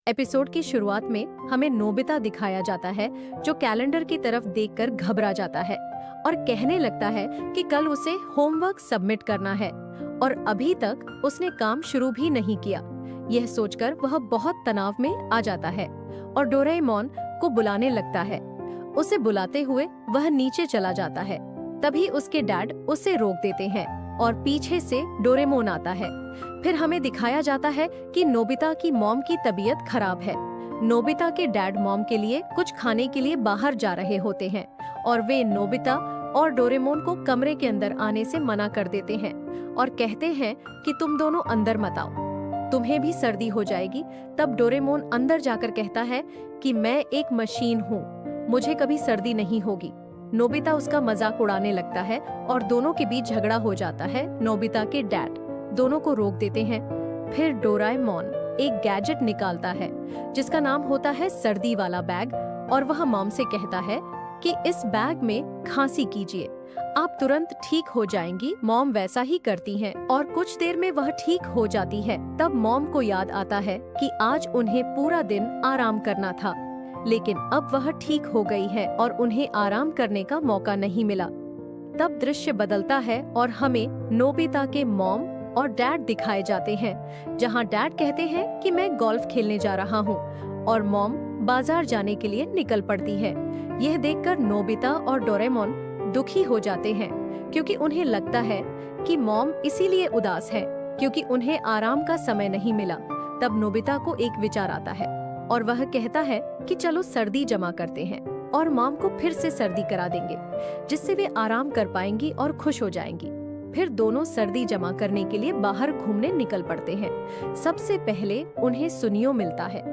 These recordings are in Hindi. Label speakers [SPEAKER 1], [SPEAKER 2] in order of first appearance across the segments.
[SPEAKER 1] एपिसोड की शुरुआत में हमें नोबिता दिखाया जाता है जो कैलेंडर की तरफ देखकर घबरा जाता है और कहने लगता है कि कल उसे होमवर्क सबमिट करना है और अभी तक उसने काम शुरू भी नहीं किया। यह सोचकर वह बहुत तनाव में आ जाता है और डोरेमोन को बुलाने लगता है। उसे बुलाते हुए वह नीचे चला जाता है। तभी उसके डैड उसे रोक देते हैं और पीछे से डोरेमोन आता है। फिर हमें दिखाया जाता है कि नोबिता की मॉम की तबीयत खराब है। नोबिता के डैड मॉम के लिए कुछ खाने के लिए बाहर जा रहे होते हैं और वे नोबिता और डोरेमोन को कमरे के अंदर आने से मना कर देते हैं और कहते हैं कि तुम दोनों अंदर मत आओ, तुम्हें भी सर्दी हो जाएगी। तब डोरेमोन अंदर जाकर कहता है कि मैं एक मशीन हूँ, मुझे कभी सर्दी नहीं होगी। नोबिता उसका मजाक उड़ाने लगता है और दोनों के बीच झगड़ा हो जाता है। नोबिता के डैड दोनों को रोक देते हैं। फिर डोरेमोन एक गैजेट निकालता है जिसका नाम होता है सर्दी वाला बैग और वह मॉम से कहता है कि इस बैग में खांसी कीजिए, आप तुरंत ठीक हो जाएंगी। मॉम वैसा ही करती हैं और कुछ देर में वह ठीक हो जाती है। तब मॉम को याद आता है कि आज उन्हें पूरा दिन आराम करना था, लेकिन अब वह ठीक हो गई है और उन्हें आराम करने का मौका नहीं मिला। तब दृश्य बदलता है और हमें नोबिता के मॉम और डैड दिखाए जाते हैं, जहां डैड कहते हैं कि मैं गोल्फ खेलने जा रहा हूं और मॉम बाजार जाने के लिए निकल पड़ती है। यह देखकर नोबिता और डोरेमोन दुखी हो जाते हैं क्योंकि उन्हें लगता है कि मॉम इसीलिए उदास है क्योंकि उन्हें आराम का समय नहीं मिला। तब नोबिता को एक विचार आता है और वह कहता है कि चलो सर्दी जमा करते हैं और मॉम को फिर से सर्दी करा देंगे, जिससे वे आराम कर पाएंगी और खुश हो जाएंगी। फिर दोनों सर्दी जमा करने के लिए बाहर घूमने निकल पड़ते हैं। सबसे पहले उन्हें सुनियो मिलता है।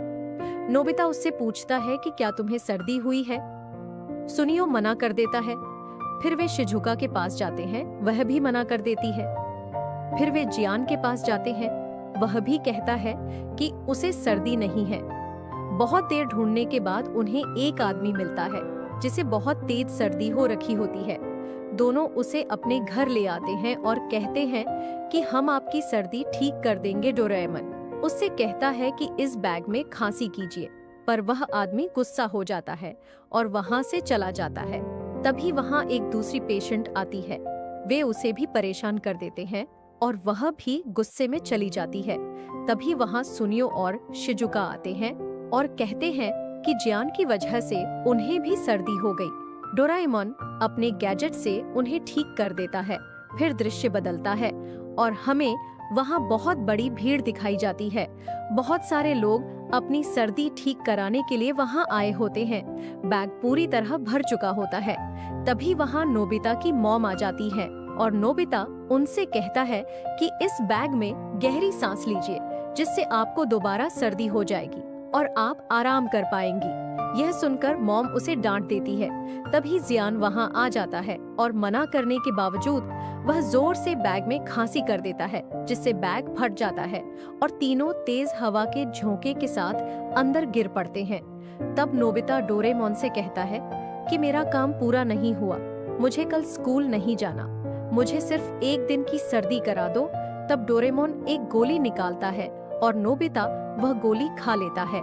[SPEAKER 1] नोबिता उससे पूछता है कि क्या तुम्हें सर्दी हुई है। सुनियो मना कर देता है। फिर वे शिजुका के पास जाते हैं, वह भी मना कर देती है। फिर वे जियान के पास जाते हैं, वह भी कहता है कि उसे सर्दी नहीं है। बहुत देर ढूंढने के बाद उन्हें एक आदमी मिलता है जिसे बहुत तेज सर्दी हो रखी होती है। दोनों उसे अपने घर ले आते हैं और कहते हैं कि हम आपकी सर्दी ठीक कर देंगे। डोरेमोन उससे कहता है कि इस बैग में खांसी कीजिए, पर वह आदमी गुस्सा हो जाता है और वहां से चला जाता है। तभी वहां एक दूसरी पेशेंट आती है। वे उसे भी परेशान कर देते हैं और वह भी गुस्से में चली जाती है। तभी वहां सुनियो और शिजुका आते हैं और कहते हैं कि जियान की वजह से उन्हें भी सर्दी हो गई। डोरेमोन अपने गैजेट से उन्हें ठीक कर देता है। फिर दृश्य बदलता है और हमें वहां बहुत बड़ी भीड़ दिखाई जाती है। बहुत सारे लोग अपनी सर्दी ठीक कराने के लिए वहां आए होते हैं। बैग पूरी तरह भर चुका होता है। तभी वहां नोबिता की मॉम आ जाती है और नोबिता उनसे कहता है कि इस बैग में गहरी सांस लीजिए, जिससे आपको दोबारा सर्दी हो जाएगी और आप आराम कर पाएंगी। यह सुनकर मॉम उसे डांट देती है। तभी जियान वहां आ जाता है और मना करने के बावजूद वह जोर से बैग में खांसी कर देता है, जिससे बैग फट जाता है और तीनों तेज हवा के झोंके के साथ अंदर गिर पड़ते हैं। तब नोबिता डोरेमोन से कहता है कि मेरा काम पूरा नहीं हुआ, मुझे कल स्कूल नहीं जाना, मुझे सिर्फ एक दिन की सर्दी करा दो। तब डोरेमोन एक गोली निकालता है और नोबिता वह गोली खा लेता है।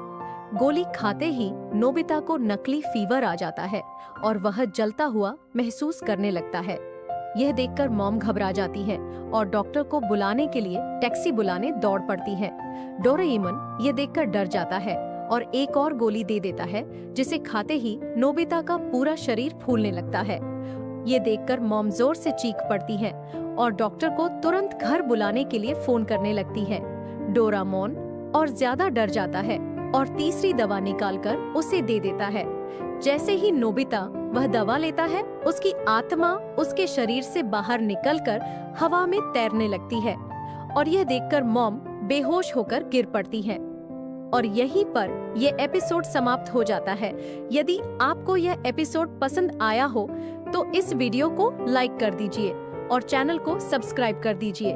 [SPEAKER 1] गोली खाते ही नोबिता को नकली फीवर आ जाता है और वह जलता हुआ महसूस करने लगता है। यह देखकर मॉम घबरा जाती है और डॉक्टर को बुलाने के लिए टैक्सी बुलाने दौड़ पड़ती है। डोरेमोन ये देखकर डर जाता है और एक और गोली दे देता है, जिसे खाते ही नोबिता का पूरा शरीर फूलने लगता है। ये देखकर मॉम जोर से चीख पड़ती है और डॉक्टर को तुरंत घर बुलाने के लिए फोन करने लगती है। डोरेमोन और ज्यादा डर जाता है और तीसरी दवा निकालकर उसे दे देता है। जैसे ही नोबिता वह दवा लेता है, उसकी आत्मा उसके शरीर से बाहर निकलकर हवा में तैरने लगती है और यह देखकर मॉम बेहोश होकर गिर पड़ती है। और यहीं पर यह एपिसोड समाप्त हो जाता है। यदि आपको यह एपिसोड पसंद आया हो तो इस वीडियो को लाइक कर दीजिए और चैनल को सब्सक्राइब कर दीजिए।